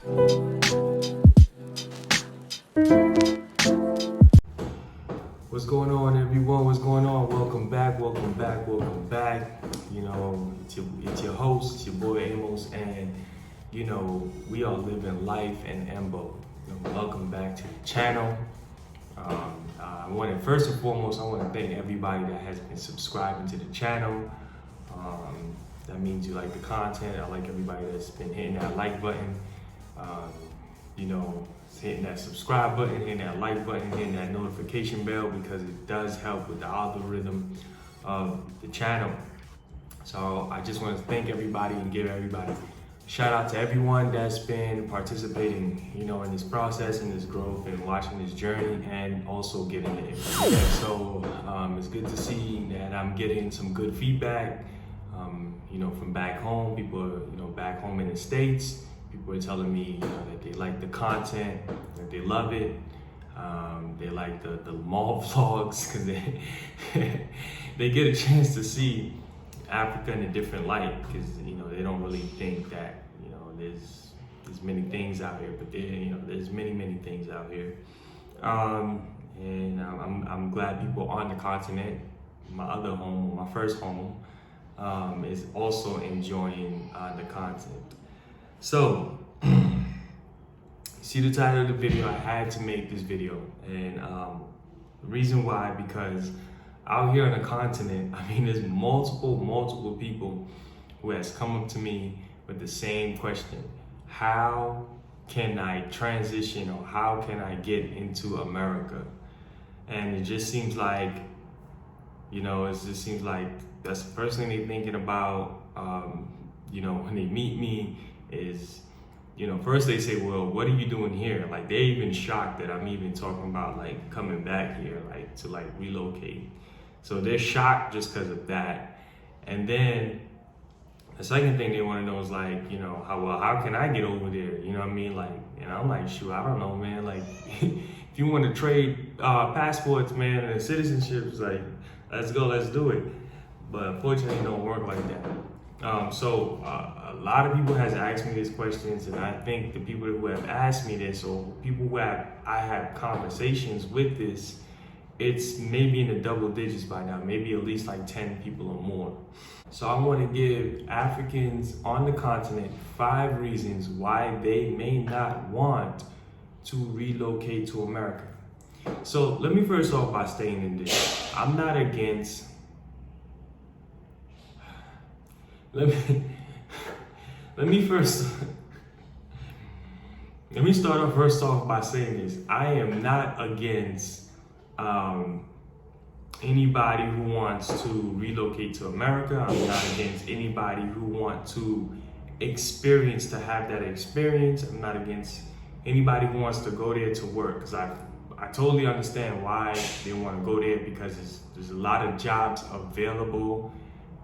What's going on, everyone? What's going on? Welcome back, welcome back, welcome back. You know, it's your host, it's your boy Amos, and you know, we are living life in Embo. Welcome back to the channel. First and foremost, I want to thank everybody that has been subscribing to the channel. That means you like the content. I like everybody that's been hitting that like button. Hitting that subscribe button, hitting that like button, hitting that notification bell, because it does help with the algorithm of the channel. So I just want to thank everybody and give everybody a shout out to everyone that's been participating, in this process and this growth and watching this journey, and also getting the feedback. So it's good to see that I'm getting some good feedback, from back home. People are, back home in the States. People are telling me that they like the content, that they love it. They like the mall vlogs, because they get a chance to see Africa in a different light, because they don't really think that there's many things out here, but there's many things out here. And I'm glad people on the continent, my other home, my first home, is also enjoying the content. So, see the title of the video, I had to make this video. And the reason why, because out here on the continent, there's multiple people who has come up to me with the same question. How can I transition, or how can I get into America? And it just seems like, that's the first thing they're thinking about, when they meet me. Is, first they say, well, what are you doing here? Like, they're even shocked that I'm even talking about like coming back here, like to like relocate. So they're shocked just because of that. And then the second thing they want to know is like, how can I get over there? You know what I mean? Like, and I'm like, shoot, I don't know, man. Like, if you want to trade passports, man, and citizenships, like, let's go, let's do it. But unfortunately, it don't work like that. So a lot of people has asked me these questions, and I think the people who have asked me this, or people who I have conversations with this, it's maybe in the double digits by now, maybe at least like 10 people or more. So I want to give Africans on the continent 5 reasons why they may not want to relocate to America. So let me first off by stating in this, I'm not against. Let me start off by saying this. I am not against anybody who wants to relocate to America. I'm not against anybody who wants to have that experience. I'm not against anybody who wants to go there to work, because I totally understand why they want to go there, because there's a lot of jobs available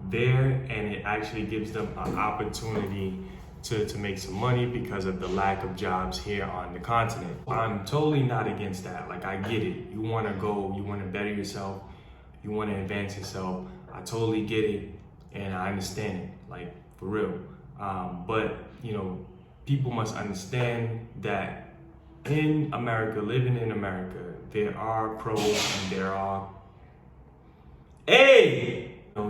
there, and it actually gives them an opportunity to make some money because of the lack of jobs here on the continent. I'm totally not against that. Like, I get it. You want to go, you want to better yourself, you want to advance yourself. I totally get it, and I understand it, like, for real. But people must understand that in America, living in America, there are pros and there are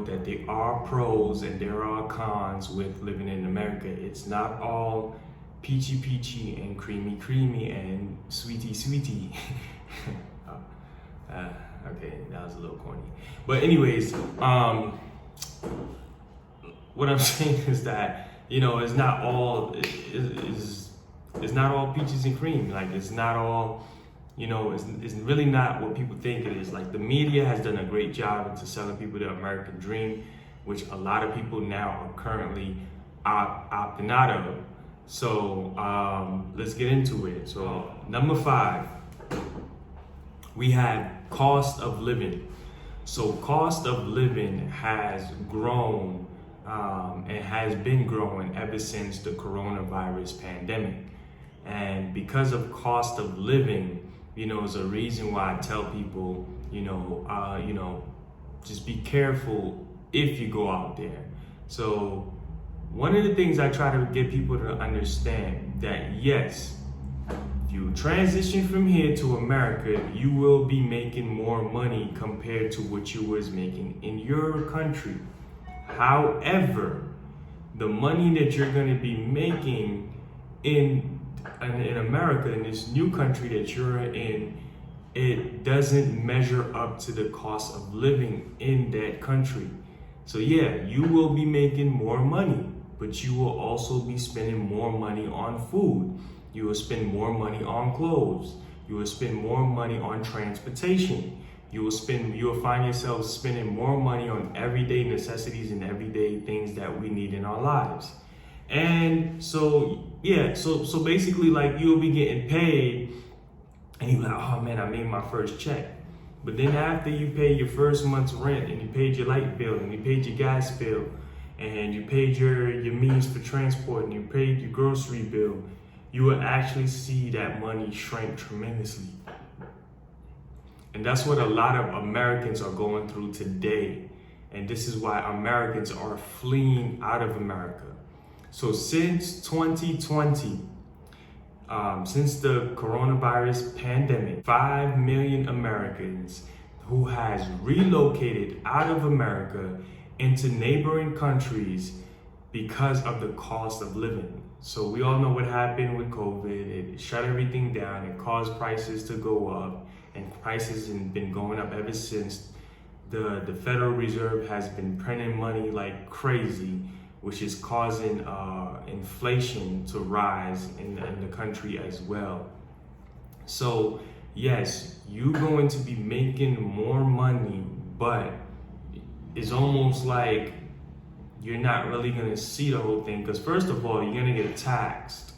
that there are pros and there are cons with living in America. It's not all peachy and creamy and sweetie. Okay, that was a little corny. But anyways, what I'm saying is that it's not all it's not all peaches and cream. Like, it's not all. It's really not what people think it is. Like, the media has done a great job into selling people the American dream, which a lot of people now are currently opting out of. So let's get into it. So number 5, we have cost of living. So cost of living has grown and has been growing ever since the coronavirus pandemic. And because of cost of living, is a reason why I tell people, just be careful if you go out there. So one of the things I try to get people to understand that yes, if you transition from here to America, you will be making more money compared to what you was making in your country. However, the money that you're going to be making in America, in this new country that you're in, it doesn't measure up to the cost of living in that country. So yeah, you will be making more money, but you will also be spending more money on food. You will spend more money on clothes. You will spend more money on transportation. You will find yourself spending more money on everyday necessities and everyday things that we need in our lives. And so, yeah, so basically, like, you'll be getting paid and you're like, oh man, I made my first check. But then after you pay your first month's rent and you paid your light bill and you paid your gas bill and you paid your means for transport and you paid your grocery bill, you will actually see that money shrink tremendously. And that's what a lot of Americans are going through today. And this is why Americans are fleeing out of America. So since 2020, since the coronavirus pandemic, 5 million Americans who has relocated out of America into neighboring countries because of the cost of living. So we all know what happened with COVID. It shut everything down. It caused prices to go up, and prices have been going up ever since. The Federal Reserve has been printing money like crazy, which is causing inflation to rise in the country as well. So yes, you're going to be making more money, but it's almost like you're not really gonna see the whole thing, because first of all, you're gonna get taxed,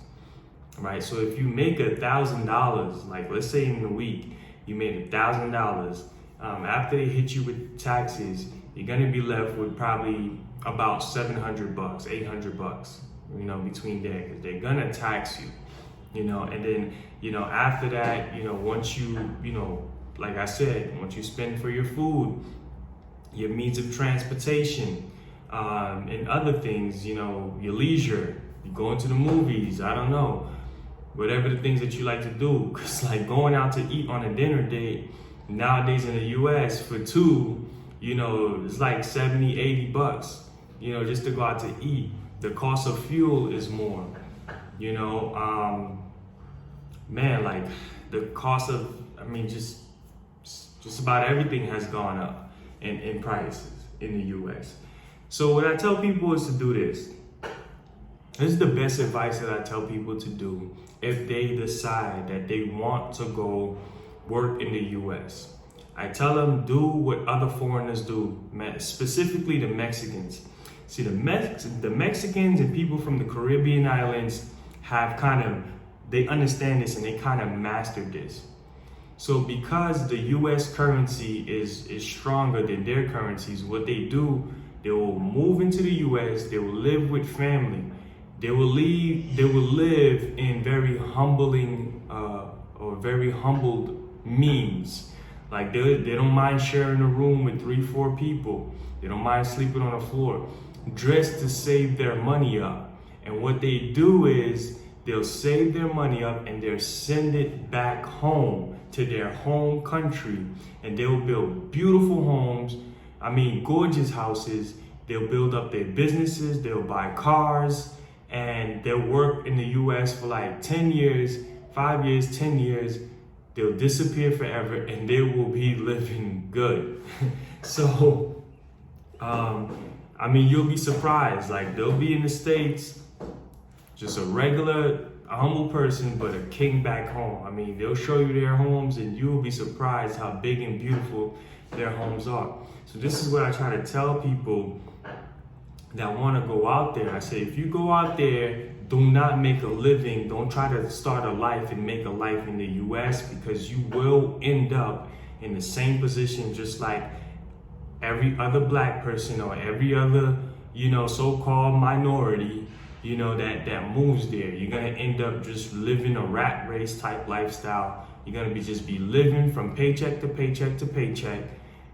right? So if you make $1,000, like let's say in a week, you made $1,000, after they hit you with taxes, you're gonna be left with probably about $700, $800, between there, because they're gonna tax you, and then, after that, once you, like I said, once you spend for your food, your means of transportation, and other things, your leisure, you going to the movies, I don't know, whatever the things that you like to do, because like going out to eat on a dinner date nowadays in the US for two, it's like 70, 80 bucks, just to go out to eat. The cost of fuel is more, man, like the cost of, just about everything has gone up in prices in the US. So what I tell people is to do this. This is the best advice that I tell people to do if they decide that they want to go work in the US. I tell them, do what other foreigners do, specifically the Mexicans. See, the Mexicans and people from the Caribbean islands have they understand this and they kind of mastered this. So because the US currency is stronger than their currencies, what they do, they will move into the US, they will live with family, they will live in very humbling or very humbled means. Like they don't mind sharing a room with 3-4 people. They don't mind sleeping on the floor, dressed to save their money up. And what they do is they'll save their money up and they'll send it back home to their home country, and they'll build beautiful homes. Gorgeous houses. They'll build up their businesses. They'll buy cars, and they'll work in the US for like 10 years, 5 years, 10 years. They'll disappear forever and they will be living good. So, you'll be surprised. Like, they'll be in the States, just a humble person, but a king back home. They'll show you their homes and you'll be surprised how big and beautiful their homes are. So this is what I try to tell people that want to go out there. I say, if you go out there, do not make a living. Don't try to start a life and make a life in the US, because you will end up in the same position just like every other black person or every other, so-called minority, that moves there. You're going to end up just living a rat race type lifestyle. You're going to just be living from paycheck to paycheck to paycheck,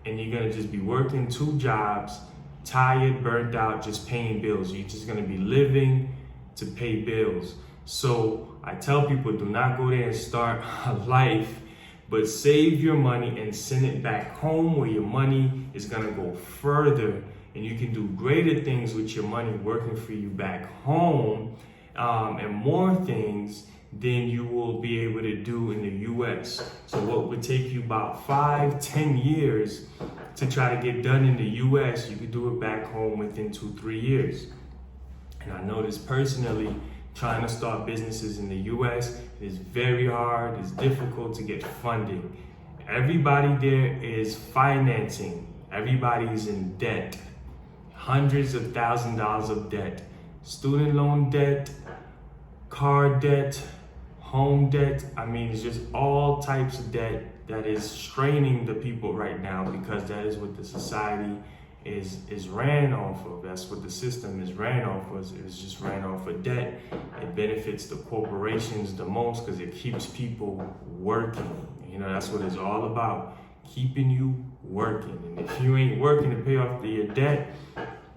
and you're going to just be working 2 jobs, tired, burnt out, just paying bills. You're just going to be living to pay bills. So I tell people, do not go there and start a life, but save your money and send it back home where your money is gonna go further and you can do greater things with your money working for you back home, and more things than you will be able to do in the US. So what would take you about 5-10 years to try to get done in the US, you could do it back home within 2-3 years. And I know this personally, trying to start businesses in the US is very hard, it's difficult to get funding. Everybody there is financing, everybody's in debt, hundreds of thousands of dollars of debt, student loan debt, car debt, home debt. I mean, it's just all types of debt that is straining the people right now, because that is what the society is ran off of. That's what the system is ran off of. It's just ran off of debt. It benefits the corporations the most because it keeps people working. You know, that's what it's all about, keeping you working. And if you ain't working to pay off your debt,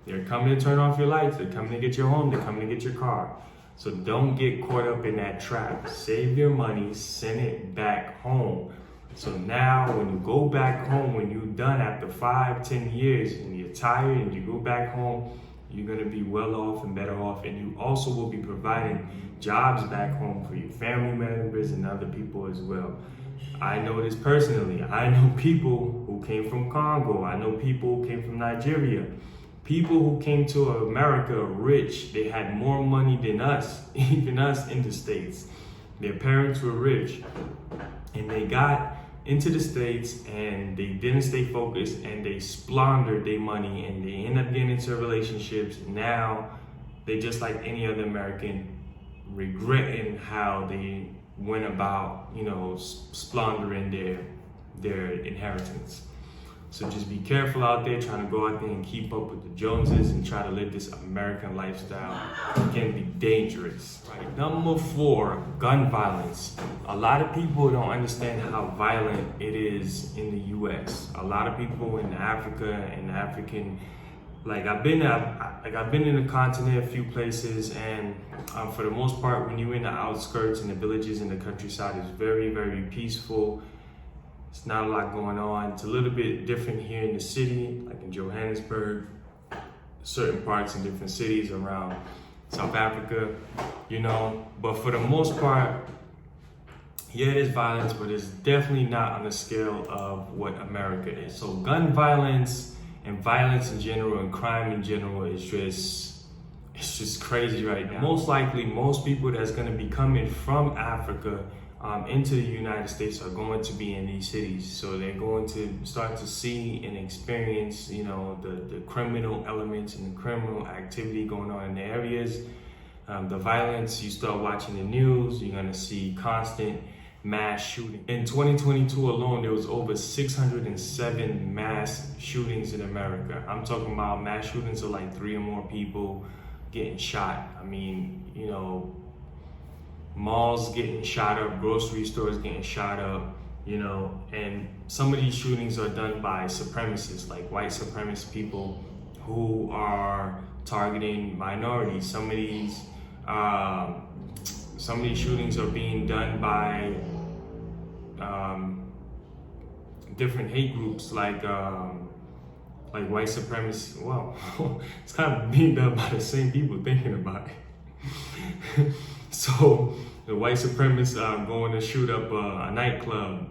they're coming to turn off your lights, they're coming to get your home, they're coming to get your car. So don't get caught up in that trap. Save your money, send it back home. So now when you go back home, when you're done after 5-10 years and you're tired and you go back home, you're gonna be well off and better off. And you also will be providing jobs back home for your family members and other people as well. I know this personally. I know people who came from Congo. I know people who came from Nigeria. People who came to America rich. They had more money than us, even us in the States. Their parents were rich. And they got into the States and they didn't stay focused and they squandered their money and they end up getting into relationships. Now they just like any other American, regretting how they went about, you know, squandering their inheritance. So just be careful out there trying to go out there and keep up with the Joneses and try to live this American lifestyle. It can be dangerous. Right. Number 4, gun violence. A lot of people don't understand how violent it is in the US. A lot of people in Africa and African, I've been in the continent a few places, and for the most part, when you're in the outskirts and the villages in the countryside, it's very, very peaceful. It's not a lot going on. It's a little bit different here in the city, like in Johannesburg, certain parts in different cities around South Africa, you know. But for the most part, yeah, it is violence, but it's definitely not on the scale of what America is. So gun violence and violence in general and crime in general is just crazy right now. Most likely, most people that's gonna be coming from Africa into the United States are going to be in these cities. So they're going to start to see and experience, you know, the criminal elements and the criminal activity going on in the areas. The violence, you start watching the news, you're gonna see constant mass shooting. In 2022 alone, there was over 607 mass shootings in America. I'm talking about mass shootings of like 3 or more people getting shot. I mean, you know, malls getting shot up, grocery stores getting shot up, you know, and some of these shootings are done by supremacists, like white supremacist people who are targeting minorities. Some of these shootings are being done by different hate groups, like white supremacists. Well, it's kind of being done by the same people thinking about it. So the white supremacists are going to shoot up a nightclub.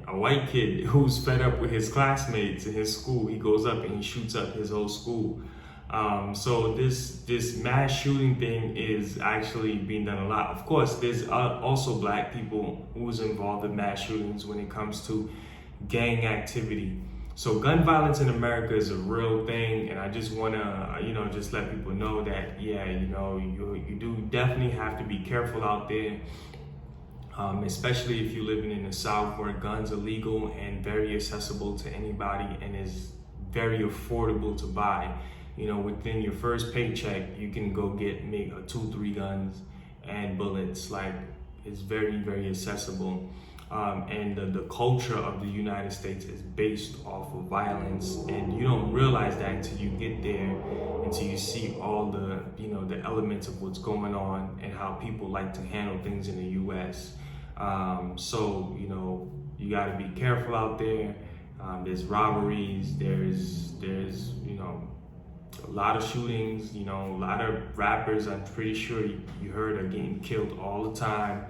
A white kid who's fed up with his classmates in his school, he goes up and he shoots up his whole school. So this mass shooting thing is actually being done a lot. Of course, there's also black people who's involved in mass shootings when it comes to gang activity. So gun violence in America is a real thing, and I just want to, just let people know that, yeah, you do definitely have to be careful out there, especially if you're living in the South where guns are legal and very accessible to anybody and is very affordable to buy. You know, within your first paycheck, you can go get maybe 2-3 guns and bullets. Like, it's very, very accessible. And the culture of the United States is based off of violence, and you don't realize that until you get there, until you see all the the elements of what's going on and how people like to handle things in the U.S. So you got to be careful out there. There's robberies. There's a lot of shootings. A lot of rappers, I'm pretty sure you heard, are getting killed all the time.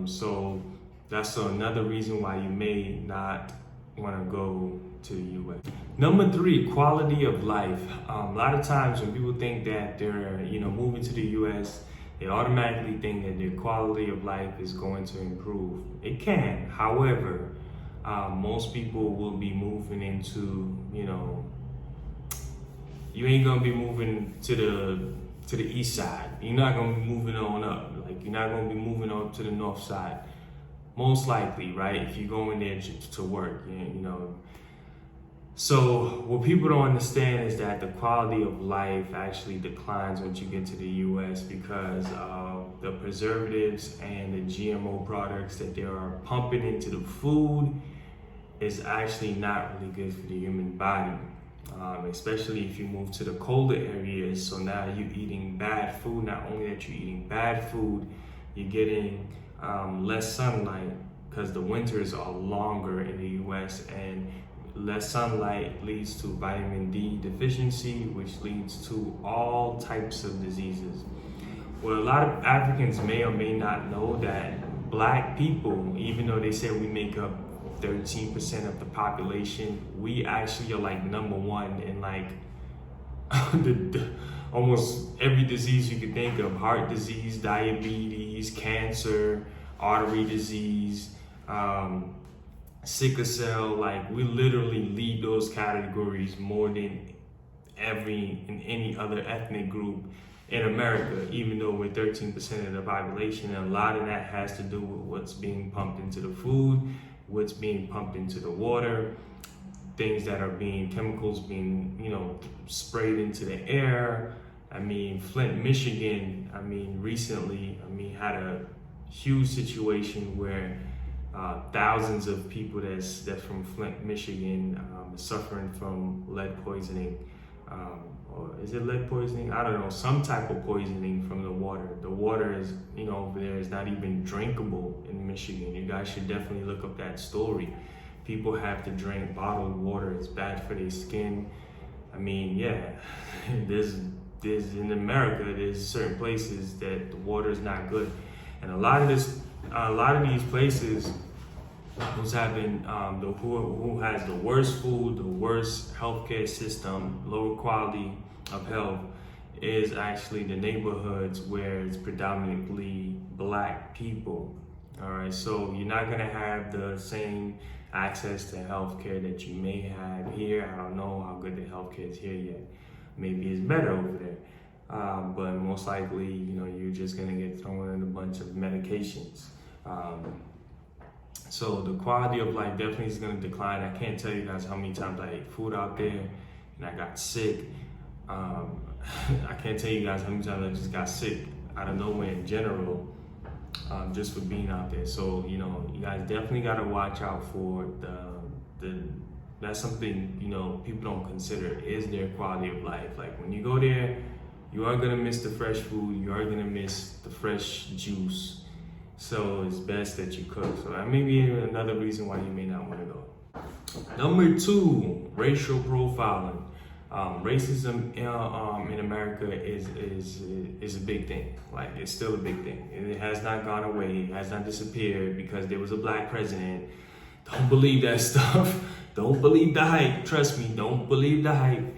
So that's another reason why you may not want to go to the U.S. Number 3, quality of life. A lot of times when people think that they're moving to the U.S., they automatically think that their quality of life is going to improve. It can. However, most people will be moving into, you ain't gonna be moving to the east side. You're not gonna be moving on up. Like, you're not gonna be moving up to the north side. Most likely, right? If you're going there to work, So what people don't understand is that the quality of life actually declines once you get to the U.S. because of the preservatives and the GMO products that they are pumping into the food is actually not really good for the human body, especially if you move to the colder areas. So now you're eating bad food. Not only that you're eating bad food, you're getting less sunlight because the winters are longer in the U.S. and less sunlight leads to vitamin D deficiency, which leads to all types of diseases. Well, a lot of Africans may or may not know that Black people, even though they say we make up 13% of the population, we actually are like number 1 in like almost every disease you could think of: heart disease, diabetes, cancer, artery disease, sickle cell. Like, we literally lead those categories more than in any other ethnic group in America, even though we're 13% of the population. And a lot of that has to do with what's being pumped into the food, what's being pumped into the water, things that are chemicals being, sprayed into the air. I mean, Flint, Michigan, recently, had a huge situation where thousands of people that's from Flint, Michigan, suffering from lead poisoning. Or is it lead poisoning? I don't know, some type of poisoning from the water. The water is, over there is not even drinkable in Michigan. You guys should definitely look up that story. People have to drink bottled water. It's bad for their skin. There's in America, there's certain places that the water is not good. And a lot of these places who's having who has the worst food, the worst healthcare system, lower quality of health, is actually the neighborhoods where it's predominantly Black people. All right, so you're not gonna have the same access to healthcare that you may have here. I don't know how good the healthcare is here yet. Maybe it's better over there, but most likely, you're just gonna get thrown in a bunch of medications. So the quality of life definitely is going to decline. I can't tell you guys how many times I ate food out there and I got sick. I can't tell you guys how many times I just got sick out of nowhere in general, just for being out there. So, you guys definitely got to watch out for that's something, people don't consider, is their quality of life. Like, when you go there, you are going to miss the fresh food. You are going to miss the fresh juice. So it's best that you cook. So that may be another reason why you may not want to go. Number 2, racial profiling. Racism in America is a big thing. Like, it's still a big thing. It has not gone away. It has not disappeared because there was a Black president. Don't believe that stuff. Don't believe the hype. Trust me, don't believe the hype.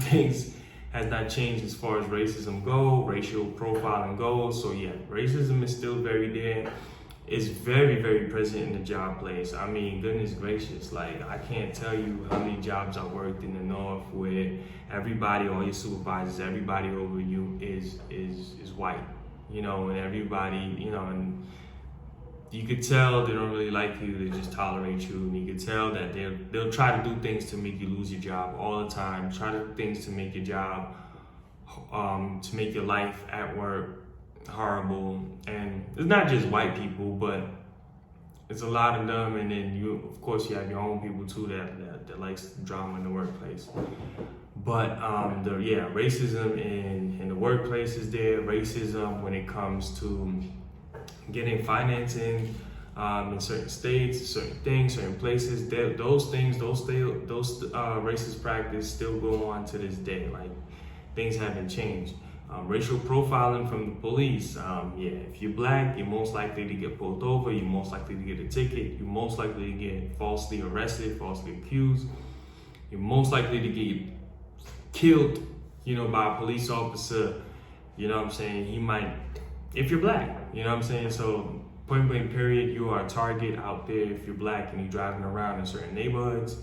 Things has not changed as far as racism go, racial profiling goes. So yeah, racism is still very there. It's very, very present in the job place. Goodness gracious, like, I can't tell you how many jobs I worked in the North where everybody, all your supervisors, everybody over you is white, and everybody, and you could tell they don't really like you, they just tolerate you, and you could tell that they'll try to do things to make you lose your job all the time, try to do things to make your job, to make your life at work horrible. And it's not just white people, but it's a lot of them, and then of course, you have your own people too that likes drama in the workplace. But racism in the workplace is there. Racism when it comes to getting financing in certain states, certain things, certain places. Those racist practices still go on to this day. Like, things haven't changed. Racial profiling from the police. If you're black, you're most likely to get pulled over. You're most likely to get a ticket. You're most likely to get falsely arrested, falsely accused. You're most likely to get killed, by a police officer. You know what I'm saying? He might, if you're black, you know what I'm saying? So point blank period, you are a target out there if you're black and you're driving around in certain neighborhoods.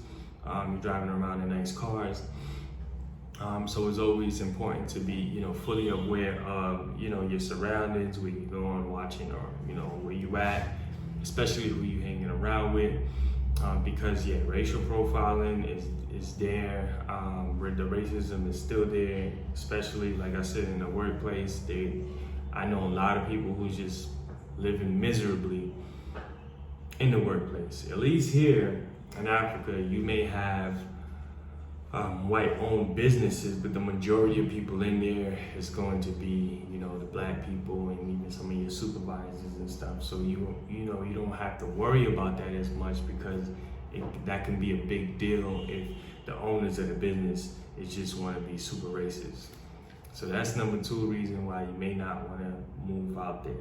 You're driving around in nice cars. So it's always important to be, fully aware of, your surroundings, where you're going, watching, or, where you at, especially who you hanging around with. Because racial profiling is there. The racism is still there, especially, like I said, in the workplace. I know a lot of people who's just living miserably in the workplace. At least here in Africa, you may have white-owned businesses, but the majority of people in there is going to be, the black people and even some of your supervisors and stuff. So you don't have to worry about that as much, because that can be a big deal if the owners of the business just want to be super racist. So that's number 2 reason why you may not want to move out there.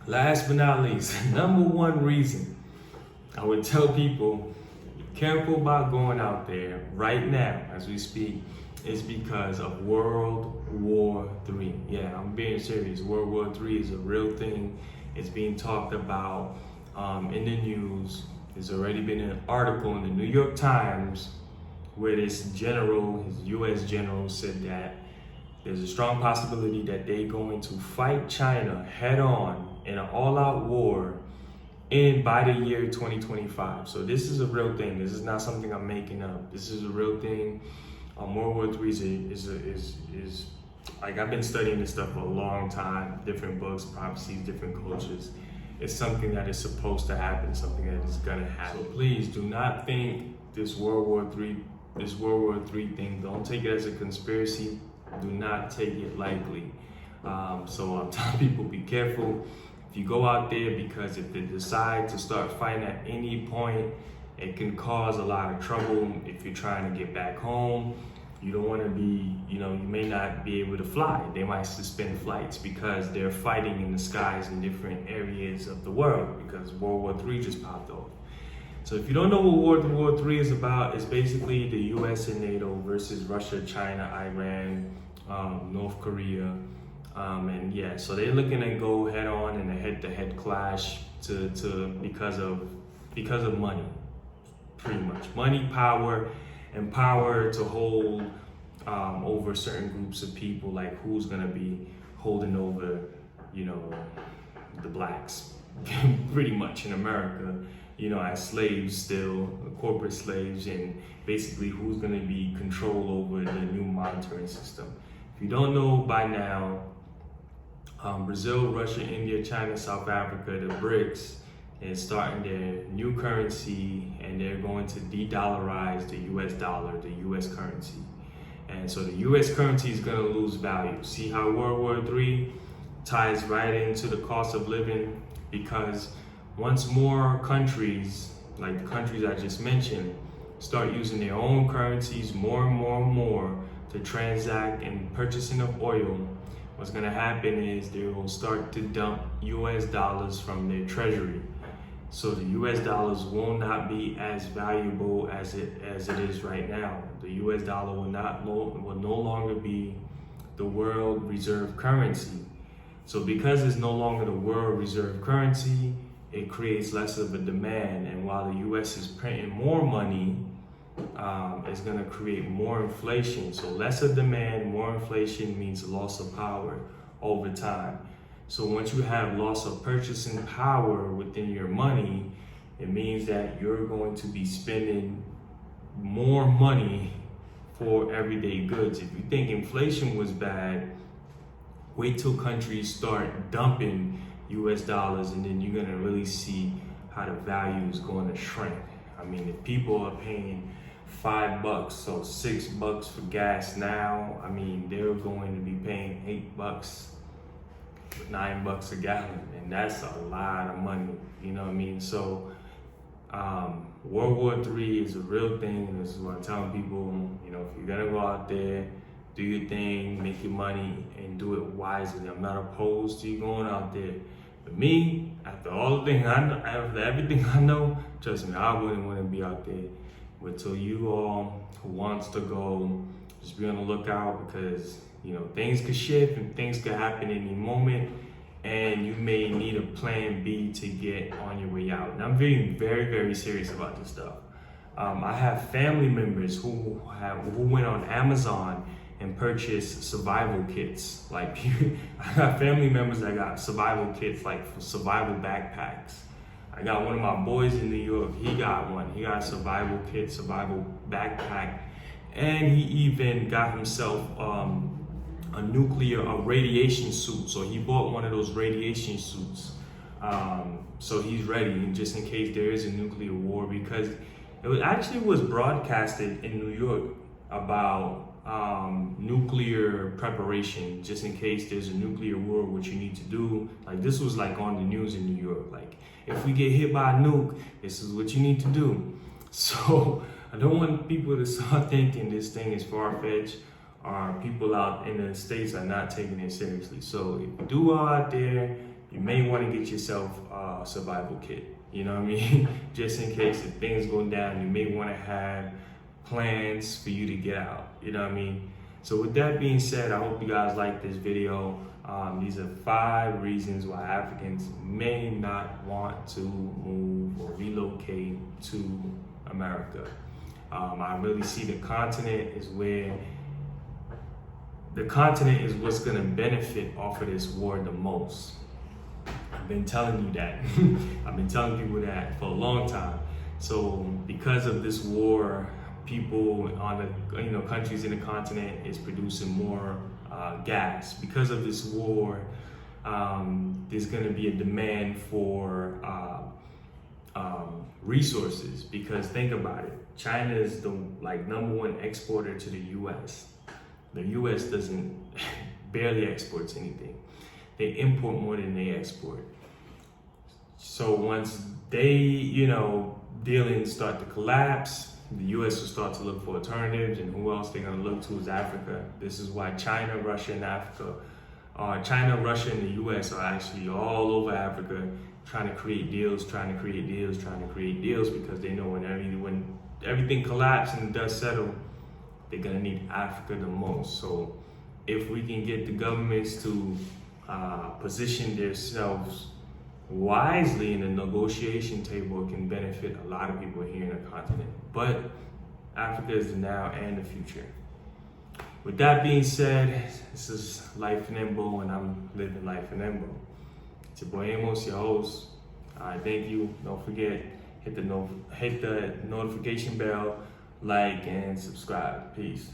Last but not least, number 1 reason I would tell people, careful about going out there right now as we speak, is because of World War III. Yeah, I'm being serious. World War III is a real thing. It's being talked about in the news. There's already been an article in the New York Times where this general, his U.S. general, said that there's a strong possibility that they're going to fight China head on in an all-out war by the year 2025. So this is a real thing. This is not something I'm making up. This is a real thing. World War III is like, I've been studying this stuff for a long time. Different books, prophecies, different cultures. It's something that is supposed to happen. Something that is gonna happen. So please do not think this World War III thing. Don't take it as a conspiracy. Do not take it lightly. So I'm telling people, be careful. If you go out there, because if they decide to start fighting at any point, it can cause a lot of trouble. If you're trying to get back home, you don't want to be, you may not be able to fly. They might suspend flights because they're fighting in the skies in different areas of the world, because World War III just popped off. So if you don't know what World War III is about, it's basically the US and NATO versus Russia, China, Iran, North Korea. So they're looking to go head on in a head-to-head clash because of money, pretty much. Money, power, and power to hold over certain groups of people, like who's gonna be holding over, the blacks, pretty much in America, as slaves still, corporate slaves, and basically who's gonna be control over the new monetary system. If you don't know by now, Brazil, Russia, India, China, South Africa, the BRICS, is starting their new currency, and they're going to de-dollarize the US dollar, the US currency. And so the US currency is going to lose value. See how World War III ties right into the cost of living? Because once more countries, like the countries I just mentioned, start using their own currencies more and more to transact in purchasing of oil, what's going to happen is they will start to dump US dollars from their treasury. So the US dollars will not be as valuable as it is right now. The US dollar will no longer be the world reserve currency. So because it's no longer the world reserve currency, it creates less of a demand. And while the US is printing more money, it's going to create more inflation. So lesser demand, more inflation means loss of power over time. So once you have loss of purchasing power within your money, it means that you're going to be spending more money for everyday goods. If you think inflation was bad, wait till countries start dumping US dollars, and then you're gonna really see how the value is going to shrink. I mean, if people are paying $5, so $6 for gas now, I mean, they're going to be paying $8, $9 a gallon, and that's a lot of money, you know what I mean? So World War III is a real thing, and this is what I'm telling people, you know, if you're gonna go out there, do your thing, make your money, and do it wisely. I'm not opposed to you going out there. But me, after all the things I know, after everything I know, trust me, I wouldn't want to be out there. But to you all who wants to go, just be on the lookout, because you know things could shift and things could happen any moment, and you may need a plan B to get on your way out. And I'm being very, very serious about this stuff. I have family members who went on Amazon and purchased survival kits. Like, I got family members that got survival kits, like for survival backpacks. I got one of my boys in New York, he got one. He got a survival kit, survival backpack, and he even got himself a radiation suit. So he bought one of those radiation suits. So he's ready, just in case there is a nuclear war, because it was broadcasted in New York about nuclear preparation, just in case there's a nuclear war, what you need to do. Like, this was like on the news in New York, like, if we get hit by a nuke, this is what you need to do. So I don't want people to start thinking this thing is far-fetched, or people out in the States are not taking it seriously. So if you do go out there, you may want to get yourself a survival kit, you know what I mean? Just in case if things go down, you may want to have plans for you to get out, you know what I mean? So with that being said, I hope you guys like this video. These are 5 reasons why Africans may not want to move or relocate to America. I really see the continent is what's going to benefit off of this war the most. I've been telling you that. I've been telling people that for a long time. So because of this war, people on the countries in the continent is producing more gas. Because of this war, there's going to be a demand for resources. Because think about it, China is the #1 exporter to the U.S. The U.S. doesn't barely exports anything. They import more than they export. So once they, dealings start to collapse, the U.S. will start to look for alternatives, and who else they're going to look to is Africa. This is why China, Russia, and China, Russia, and the U.S. are actually all over Africa trying to create deals, because they know when everything collapses and the dust settles, they're going to need Africa the most. So if we can get the governments to position themselves wisely in the negotiation table, it can benefit a lot of people here in the continent. But Africa is the now and the future. With that being said, this is Life in Embo, and I'm living life in Embo. It's your boy Amos, your host. Thank you. Don't forget, hit the notification bell, like, and subscribe. Peace.